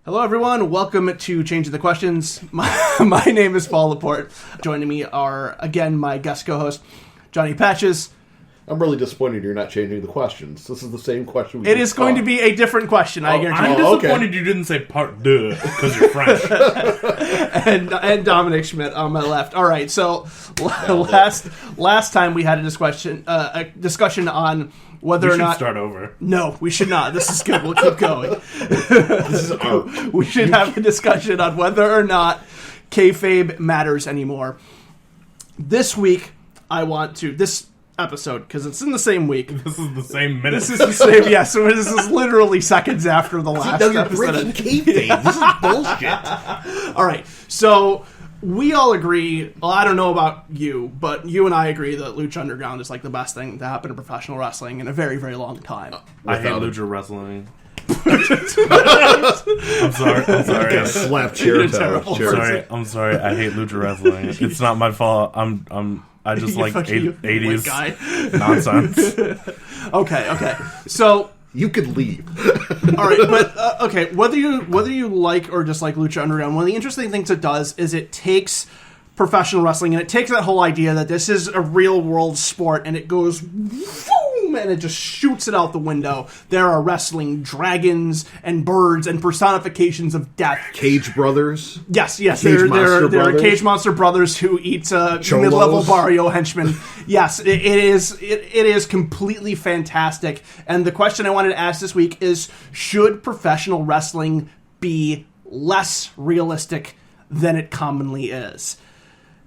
Hello, everyone. Welcome to Changing the Questions. My name is Paul Laporte. Joining me are, again, my guest co-host, Johnny Patches. I'm really disappointed you're not changing the questions. This is the same question. It is going to be a different question, I guarantee. I'm disappointed you didn't say part deux because you're French. and Dominic Schmidt on my left. All right, so last time we had a discussion on whether or not... We should start over. No, we should not. This is good. We'll keep going. This is art. We should have a discussion on whether or not Kayfabe matters anymore. This week, I want to... This episode, because it's in the same week. This is the same minute. This is the same, yeah, so this is literally seconds after the last you're episode. breaking kayfabe. This is bullshit. All right, so we all agree, well, I don't know about you, but you and I agree that Lucha Underground is like the best thing to happen to professional wrestling in a very, very long time. I hate Lucha wrestling. I'm sorry. Slap You're chair terrible. I'm sorry. I hate Lucha wrestling. It's not my fault. I just like fucking 80s guy. nonsense. Okay. So You could leave. all right, but okay, whether you like or dislike Lucha Underground, one of the interesting things it does is it takes professional wrestling and it takes that whole idea that this is a real world sport and it goes boom and it just shoots it out the window. There are wrestling dragons and birds and personifications of death. Cage Brothers. Yes. Cage There Monster are Brothers. Cage Monster Brothers who eat Cholos. mid-level barrio henchmen. Yes, it is completely fantastic. And the question I wanted to ask this week is, should professional wrestling be less realistic than it commonly is?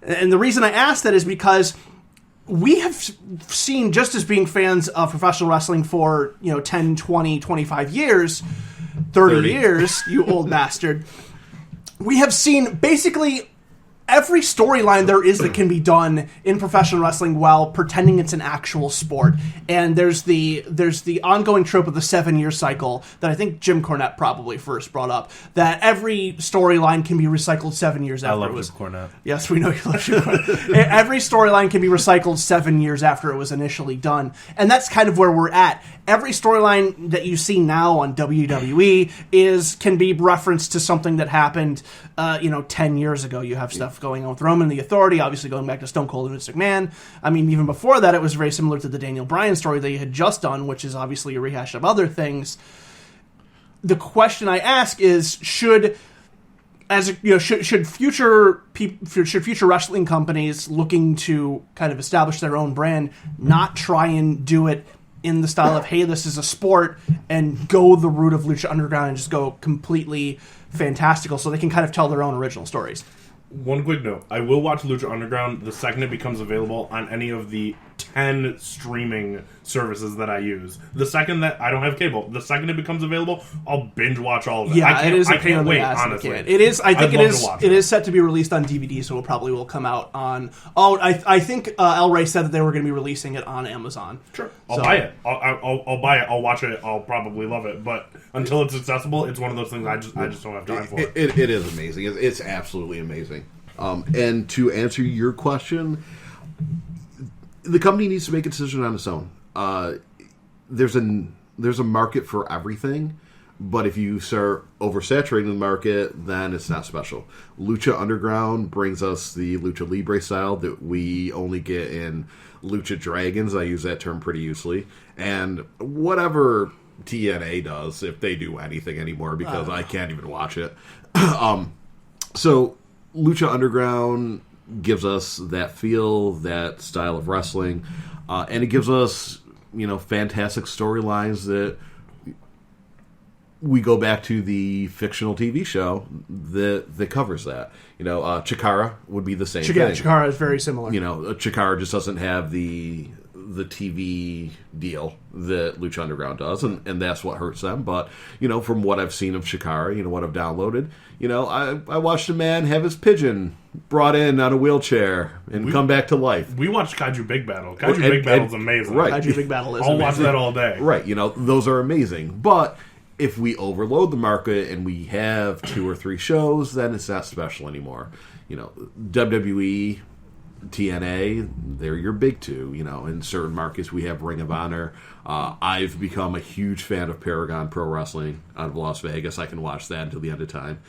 And the reason I ask that is because we have seen, just as being fans of professional wrestling for 10, 20, 25 years, 30 years, you old bastard, we have seen basically every storyline there is that can be done in professional wrestling while pretending it's an actual sport. And there's the ongoing trope of the 7-year cycle that I think Jim Cornette probably first brought up, that every storyline can be recycled 7 years after I love it was... Jim Cornette. Yes, we know you love Jim Cornette. Every storyline can be recycled 7 years after it was initially done. And that's kind of where we're at. Every storyline that you see now on WWE can be referenced to something that happened 10 years ago. You have stuff going on with Roman and the Authority, obviously going back to Stone Cold and Vince McMahon. I mean, even before that, it was very similar to the Daniel Bryan story that you had just done, which is obviously a rehash of other things. The question I ask is, should future wrestling companies looking to kind of establish their own brand not try and do it in the style of, hey, this is a sport, and go the route of Lucha Underground and just go completely fantastical so they can kind of tell their own original stories? One quick note. I will watch Lucha Underground the second it becomes available on any of the 10 streaming services that I use. The second that I don't have cable, the second it becomes available, I'll binge watch all of it. Yeah, it is a I pain in can't the wait, ass. honestly. It is. I think it is set to be released on DVD, so it probably will come out on. Oh, I think El Rey said that they were going to be releasing it on Amazon. Sure, I'll buy it. I'll buy it. I'll watch it. I'll probably love it. But until it's accessible, it's one of those things I just don't have time for. It is amazing. It's absolutely amazing. And to answer your question, the company needs to make a decision on its own. There's a market for everything, but if you start oversaturating the market, then it's not special. Lucha Underground brings us the Lucha Libre style that we only get in Lucha Dragons. I use that term pretty loosely. And whatever TNA does, if they do anything anymore, because I can't even watch it. So Lucha Underground gives us that feel, that style of wrestling, and it gives us, fantastic storylines that we go back to the fictional TV show that covers that. Chikara would be the same thing. Chikara is very similar. Chikara just doesn't have the TV deal that Lucha Underground does, and that's what hurts them. But, from what I've seen of Chikara, what I've downloaded, I watched a man have his pigeon brought in on a wheelchair and come back to life. We watched Kaiju Big Battle. Big Battle's amazing. Right. Kaiju Big Battle is I'll amazing. watch that all day. Right, those are amazing. But if we overload the market and we have 2 or 3 shows, then it's not special anymore. WWE TNA, they're your big two. In certain markets we have Ring of Honor. I've become a huge fan of Paragon Pro Wrestling out of Las Vegas. I can watch that until the end of time.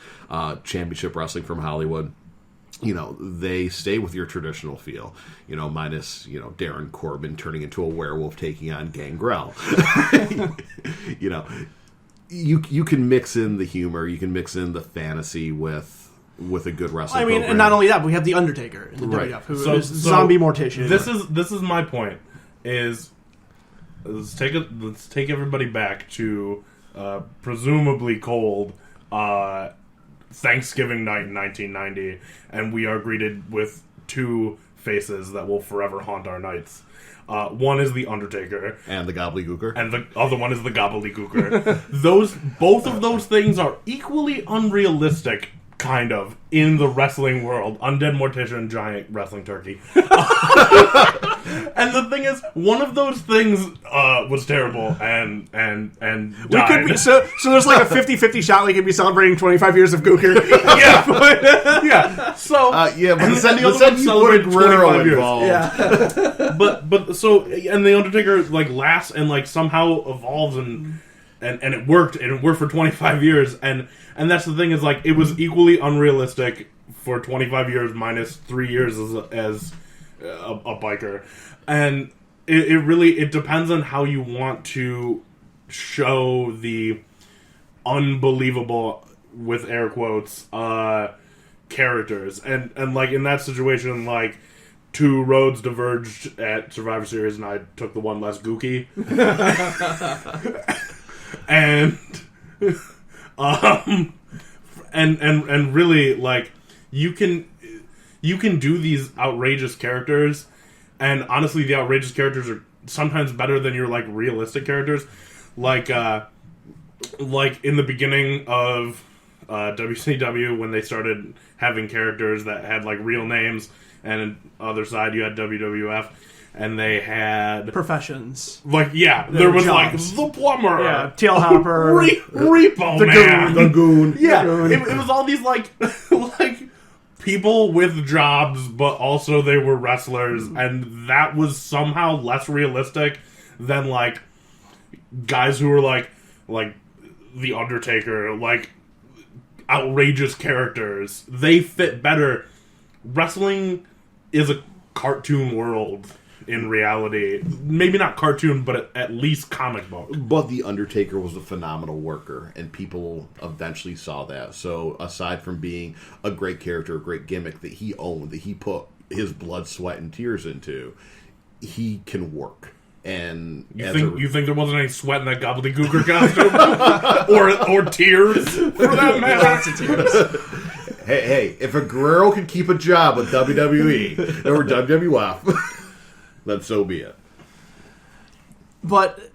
Championship Wrestling from Hollywood. They stay with your traditional feel, minus, Darren Corbin turning into a werewolf taking on Gangrel. You can mix in the humor, you can mix in the fantasy with a good wrestling program. And not only that, we have The Undertaker in the WWF, who is zombie mortician. This is my point, let's take everybody back to presumably cold Thanksgiving night in 1990, and we are greeted with two faces that will forever haunt our nights. One is the Undertaker, and the Gobbledygooker, and the other one is the Gobbledygooker. Both of those things are equally unrealistic, kind of, in the wrestling world. Undead Mortician, giant wrestling turkey. And the thing is, one of those things was terrible and died. So there's like a 50-50 shot we could be celebrating 25 years of Gooker. Yeah. So but the other one celebrated 25 years. Yeah. but so, and the Undertaker lasts and somehow evolves and it worked for 25 years and that's the thing is it was equally unrealistic for 25 years minus 3 years as a biker, and it depends on how you want to show the unbelievable, with air quotes, characters, and in that situation, two roads diverged at Survivor Series, and I took the one less gooky. and really, you can do these outrageous characters, and honestly, the outrageous characters are sometimes better than your realistic characters. Like in the beginning of WCW, when they started having characters that had real names, and on the other side you had WWF, and they had professions. There was jobs. The plumber, tail hopper, repo man, the goon. Yeah, it was all these people with jobs, but also they were wrestlers, and that was somehow less realistic than guys who were like the Undertaker, outrageous characters. They fit better. Wrestling is a cartoon world in reality. Maybe not cartoon, but at least comic book. But the Undertaker was a phenomenal worker, and people eventually saw that. So aside from being a great character, a great gimmick that he owned, that he put his blood, sweat, and tears into, he can work. And you think there wasn't any sweat in that Gobbledygooker costume? or tears, for that matter? Lots of tears. Hey, if a girl could keep a job with WWE or WWF, then so be it. But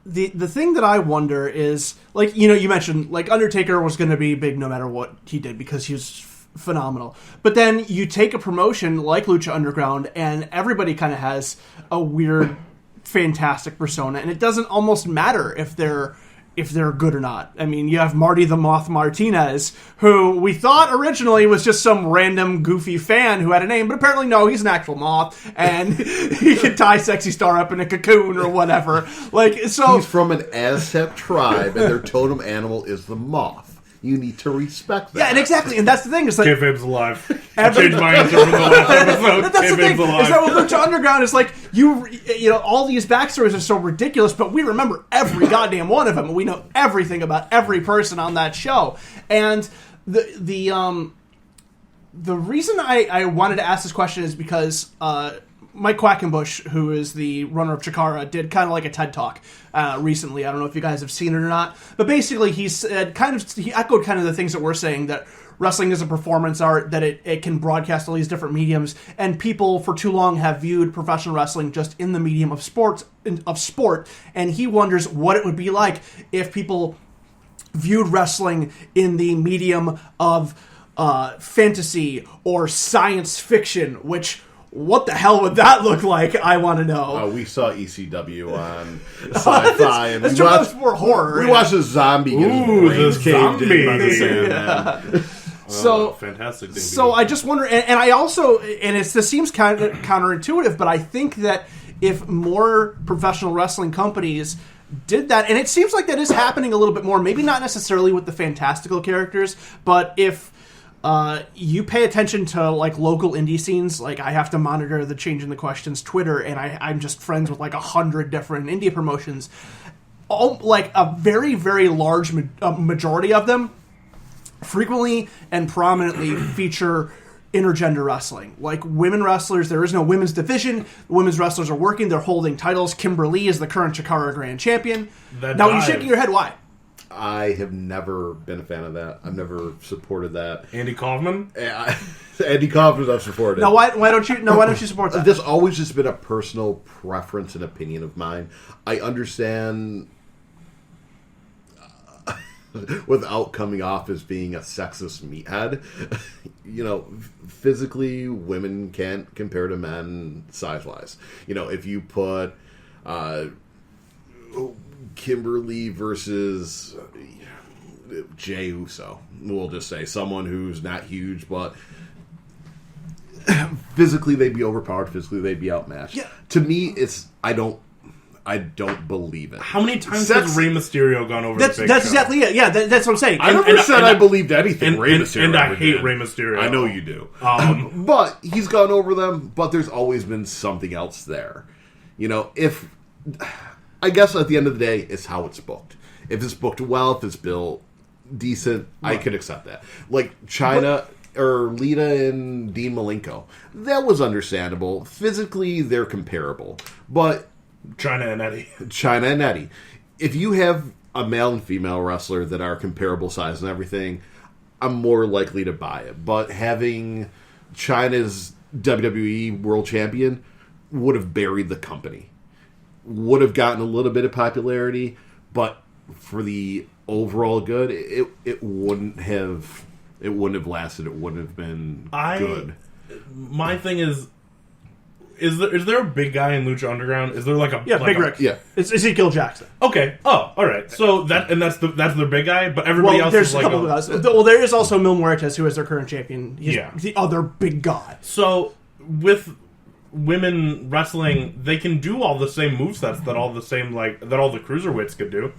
the thing that I wonder is, you mentioned, Undertaker was going to be big no matter what he did because he was phenomenal. But then you take a promotion like Lucha Underground, and everybody kind of has a weird, fantastic persona, and it doesn't almost matter if they're good or not. I mean, you have Marty the Moth Martinez, who we thought originally was just some random goofy fan who had a name, but apparently no, he's an actual moth, and he can tie Sexy Star up in a cocoon or whatever. He's from an Aztec tribe, and their totem animal is the moth. You need to respect that. Yeah, and exactly, and that's the thing. It's Kayfabe's alive. I changed my answer from the last episode. That's the thing. Alive. Is that with Lucha Underground is you all these backstories are so ridiculous, but we remember every goddamn one of them, and we know everything about every person on that show. And the reason I wanted to ask this question is because Mike Quackenbush, who is the runner of Chikara, did kind of a TED Talk recently. I don't know if you guys have seen it or not, but basically he said he echoed kind of the things that we're saying, that wrestling is a performance art, that it can broadcast all these different mediums, and people for too long have viewed professional wrestling just in the medium of sport, and he wonders what it would be like if people viewed wrestling in the medium of fantasy or science fiction, which, what the hell would that look like? I want to know. We saw ECW on Sci-Fi, and we watched more horror. We watched a zombie get his brains caved in by the Sandman. So fantastic debut. So I just wonder, and I also, and this seems kind of counterintuitive, but I think that if more professional wrestling companies did that, and it seems like that is happening a little bit more, maybe not necessarily with the fantastical characters, but if you pay attention to like local indie scenes, like I have to monitor the Change in the Questions Twitter, and I'm just friends with like 100 different indie promotions. Like a very, very large majority of them frequently and prominently feature intergender wrestling. Like women wrestlers, there is no women's division. The women's wrestlers are working, they're holding titles. Kimberly is the current Chikara Grand Champion. Now you're shaking your head, why? I have never been a fan of that. I've never supported that. Andy Kaufman? Andy Kaufman I've supported. Now why don't you support that? This always just been a personal preference and opinion of mine. I understand without coming off as being a sexist meathead, physically women can't compare to men size-wise. If you put Kimberly versus Jey Uso, we'll just say someone who's not huge, but physically they'd be overpowered, physically they'd be outmatched. Yeah. To me, I don't believe it. How many times has Rey Mysterio gone over the Big Show? That's exactly it. Yeah, that's what I'm saying. I never said I believed anything Rey Mysterio and I ever hate did. Rey Mysterio. I know you do. But he's gone over them, but there's always been something else there. I guess at the end of the day, it's how it's booked. If it's booked well, if it's built decent, I could accept that. Like or Lita and Dean Malenko. That was understandable. Physically, they're comparable. But China and Eddie. If you have a male and female wrestler that are comparable size and everything, I'm more likely to buy it. But having China's WWE World Champion would have buried the company. Would have gotten a little bit of popularity, but for the overall good, it wouldn't have lasted. It wouldn't have been good. My thing is there a big guy in Lucha Underground? Is there like a Big Rick? Yeah, it's Ezekiel Jackson. Okay. Oh, all right. So that's their big guy, but everybody else there's is a like couple of guys. Well, there is also Mil Muertes, who is their current champion. He's the other big guy. So with women wrestling, they can do all the same movesets that all the cruiserweights could do,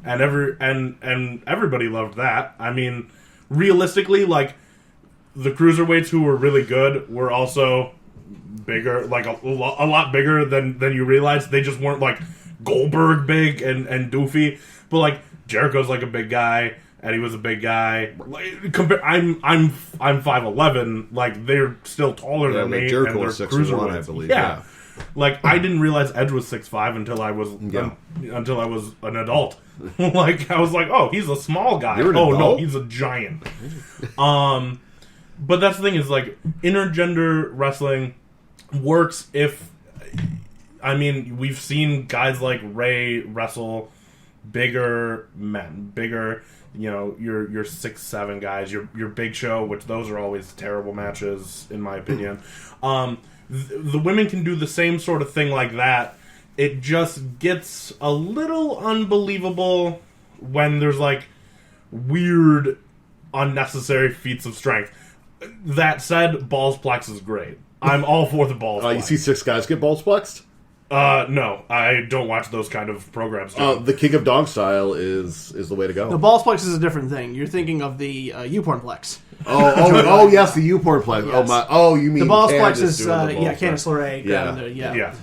and everybody loved that. I mean, realistically, like the cruiserweights who were really good were also bigger, like a lot bigger than you realize. They just weren't like Goldberg big and doofy, but like Jericho's like a big guy. Eddie was a big guy. I'm 5'11". Like they're still taller than me. Jericho was 6'1", I believe. Yeah. Like I didn't realize Edge was 6'5" until I was an adult. Like I was like, oh, he's a small guy. Oh adult? No, he's a giant. But that's the thing is like intergender wrestling works if, I mean, we've seen guys like Ray wrestle bigger men, bigger. Your 6'7" guys, your Big Show, which those are always terrible matches in my opinion. The women can do the same sort of thing like that. It just gets a little unbelievable when there's like weird, unnecessary feats of strength. That said, balls plex is great. I'm all for the balls plex. You see 6 guys get balls plexed? No, I don't watch those kind of programs. The King of Dong style is the way to go. The balls plex is a different thing. You're thinking of the YouPorn plex. Oh, yes, the YouPorn plex. Yes. You mean the balls Candace plex is Candice LeRae. Yeah.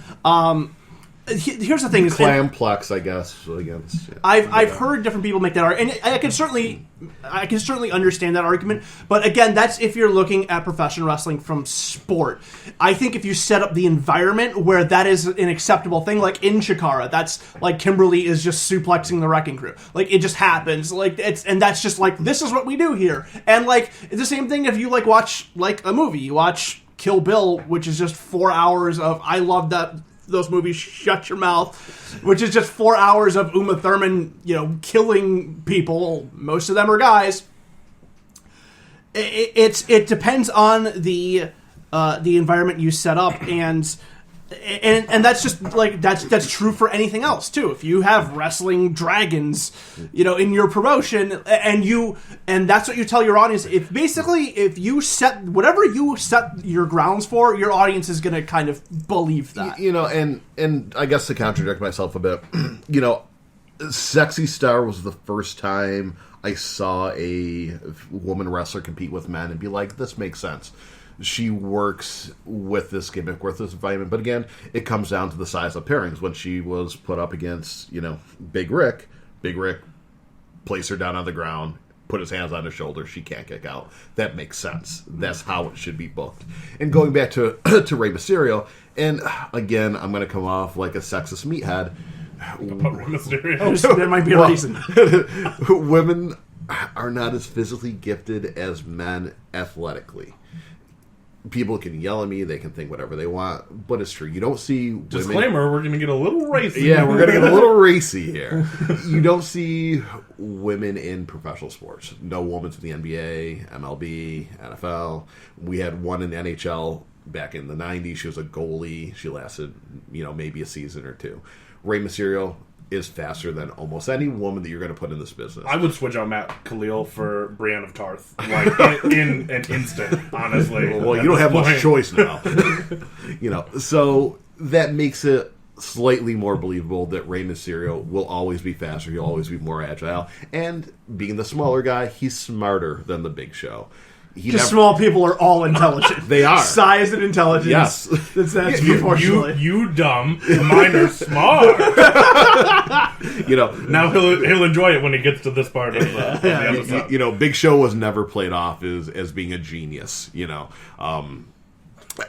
Here's the thing: is Clamplex, I guess. Against, I've heard different people make that argument, and I can certainly understand that argument. But again, that's if you're looking at professional wrestling from sport. I think if you set up the environment where that is an acceptable thing, like in Chikara, that's like Kimberly is just suplexing the Wrecking Crew, like it just happens, like and that's just like this is what we do here, and like it's the same thing if you like watch like a movie, you watch Kill Bill, which is just 4 hours of I love that. Those movies, Shut Your Mouth, which is just 4 hours of Uma Thurman, killing people. Most of them are guys. It depends on the environment you set up, and And that's just like that's true for anything else too. If you have wrestling dragons, in your promotion, and that's what you tell your audience. If you set whatever you set your grounds for, your audience is going to kind of believe that. And I guess to contradict myself a bit, Sexy Star was the first time I saw a woman wrestler compete with men and be like, this makes sense. She works with this gimmick, with this environment. But again, it comes down to the size of pairings. When she was put up against, Big Rick placed her down on the ground, put his hands on her shoulder. She can't kick out. That makes sense. That's how it should be booked. And going back to Rey Mysterio, and again, I'm going to come off like a sexist meathead. About Rey Mysterio? There might be a reason. Women are not as physically gifted as men athletically. People can yell at me, they can think whatever they want, but it's true. You don't see women... Disclaimer, we're going to get a little racy. Yeah, we're going to get a little racy here. You don't see women in professional sports. No women's in the NBA, MLB, NFL. We had one in the NHL back in the 90s. She was a goalie. She lasted, maybe a season or two. Rey Mysterio is faster than almost any woman that you're going to put in this business. I would switch out Matt Khalil for Brienne of Tarth, like in an instant. Honestly, well, you don't have much choice now. So that makes it slightly more believable that Rey Mysterio will always be faster. He'll always be more agile, and being the smaller guy, he's smarter than the Big Show. Because small people are all intelligent. They are. Size and intelligence. Yes. That's proportionally. You dumb. Mine are smart. Now he'll enjoy it when he gets to this part of the episode. Big Show was never played off as being a genius.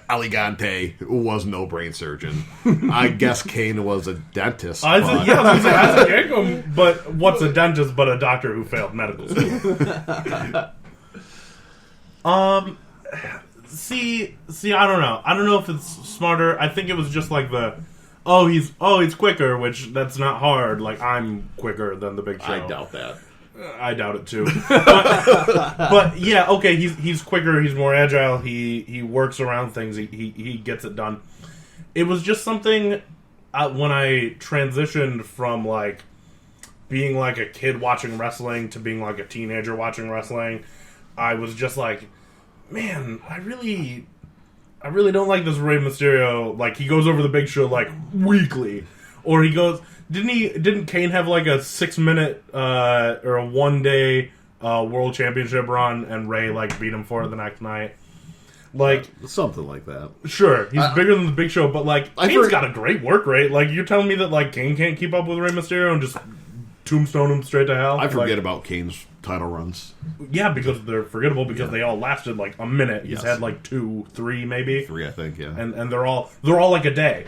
Elegante was no brain surgeon. I guess Kane was a dentist. Isaac Yankum, but what's a dentist but a doctor who failed medical school? See, I don't know. I don't know if it's smarter. I think it was just like he's quicker, which that's not hard. Like, I'm quicker than the Big Show. I doubt that. I doubt it too. But yeah, okay, he's quicker, he's more agile, he works around things, he gets it done. It was just something when I transitioned from like being like a kid watching wrestling to being like a teenager watching wrestling, I was just like, man, I really don't like this Rey Mysterio. Like, he goes over the Big Show like weekly, or he goes. Didn't Kane have like a 6-minute or a 1-day world championship run, and Rey like beat him for it the next night? Like something like that. Sure, he's bigger than the Big Show, but like Kane's got a great work rate. Like, you're telling me that like Kane can't keep up with Rey Mysterio and just tombstone him straight to hell? I forget about Kane's title runs. Yeah, because they're forgettable because they all lasted like a minute. He's Yes. had like 2, 3 maybe. 3, I think. Yeah, and they're all like a day,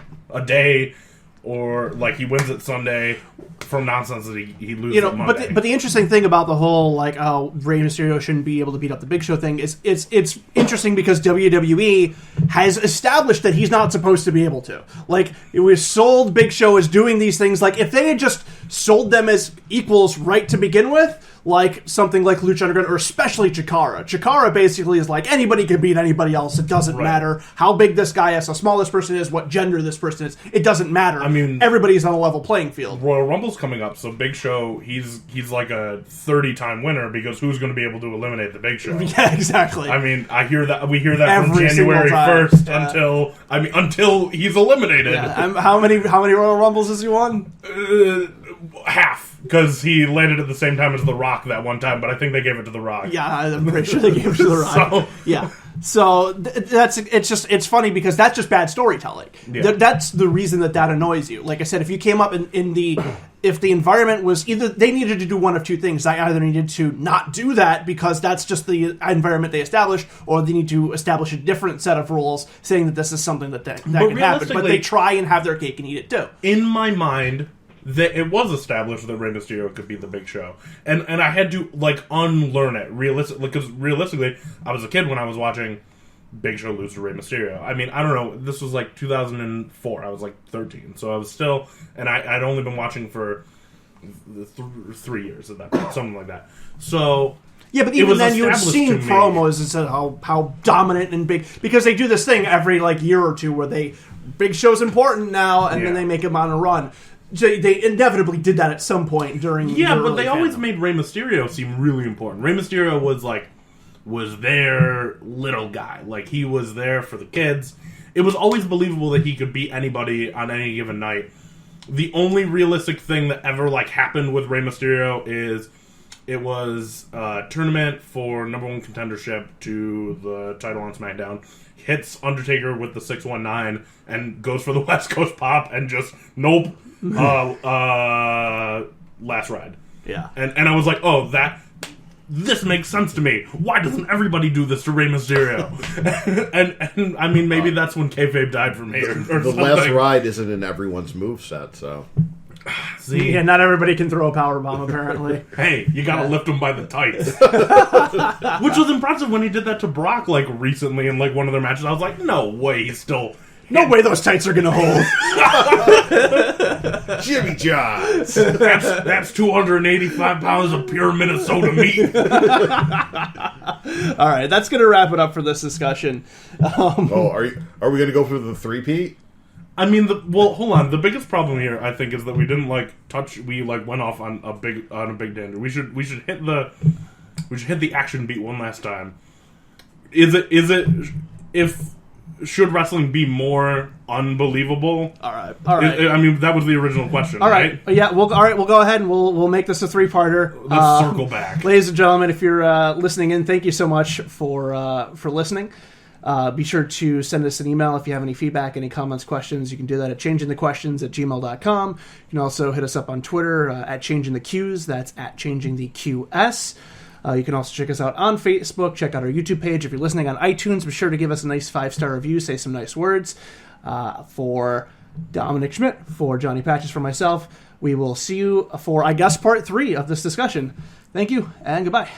or like he wins it Sunday from nonsense that he loses it Monday. But the interesting thing about the whole like Rey Mysterio shouldn't be able to beat up the Big Show thing is it's interesting because WWE has established that he's not supposed to be able to. Like, it was sold Big Show as doing these things. Like, if they had just sold them as equals right to begin with, like something like Lucha Underground, or especially Chikara. Chikara basically is like, anybody can beat anybody else. It doesn't matter how big this guy is, how small this person is, what gender this person is. It doesn't matter. I mean, everybody's on a level playing field. Royal Rumble's coming up, so Big Show, he's like a 30-time winner, because who's going to be able to eliminate the Big Show? Yeah, exactly. I mean, we hear that Every from January single time. 1st until he's eliminated. Yeah, how many Royal Rumbles has he won? Half, because he landed at the same time as The Rock that one time, but I think they gave it to The Rock. Yeah, I'm pretty sure they gave it to The Rock. Yeah. So it's funny because that's just bad storytelling. Yeah. That's the reason that annoys you. Like I said, if you came up if the environment was either, they needed to do one of two things. They either needed to not do that because that's just the environment they established, or they need to establish a different set of rules saying that this is something that can happen. But they try and have their cake and eat it too. In my mind, that it was established that Rey Mysterio could be the Big Show, and I had to like unlearn it because realistically, I was a kid when I was watching Big Show lose to Rey Mysterio. I mean, I don't know. This was like 2004. I was like 13, so I was still, and I'd only been watching for 3 years at that point, something like that. So Yeah, but It even was then, you had established seen to me. promos and said how dominant and big, because they do this thing every like year or two where big show's important now, and then Yeah. they make him on a run. They inevitably did that at some point during. Yeah, the but early they always fandom. made Rey Mysterio seem really important. Rey Mysterio was their little guy. Like, he was there for the kids. It was always believable that he could beat anybody on any given night. The only realistic thing that ever happened with Rey Mysterio is it was a tournament for number one contendership to the title on SmackDown. Hits Undertaker with the 619 and goes for the West Coast pop and just nope. Last ride. Yeah. And I was like, oh, this makes sense to me. Why doesn't everybody do this to Rey Mysterio? and I mean, maybe that's when kayfabe died for me, or The something. last ride isn't in everyone's moveset, so. See, Yeah, not everybody can throw a power bomb apparently. hey, you gotta lift him by the tights. Which was impressive when he did that to Brock, recently in, one of their matches. I was like, no way, he's still... No way those tights are gonna hold. Jimmy Johns! That's 285 pounds of pure Minnesota meat. All right, that's gonna wrap it up for this discussion. Are we going to go for the three-peat? I mean, hold on. The biggest problem here, I think, is that we didn't we went off on a big tangent. We should hit the action beat one last time. Should wrestling be more unbelievable? All right. I mean, that was the original question. All right. Yeah. We'll go ahead and we'll make this a 3-parter. Let's circle back, ladies and gentlemen. If you're listening in, thank you so much for listening. Be sure to send us an email if you have any feedback, any comments, questions. You can do that at changingthequestions@gmail.com. You can also hit us up on Twitter at changingtheqs. That's at changingtheqs. You can also check us out on Facebook. Check out our YouTube page. If you're listening on iTunes, be sure to give us a nice 5-star review. Say some nice words. For Dominic Schmidt, for Johnny Patches, for myself, we will see you for, I guess, part 3 of this discussion. Thank you, and goodbye.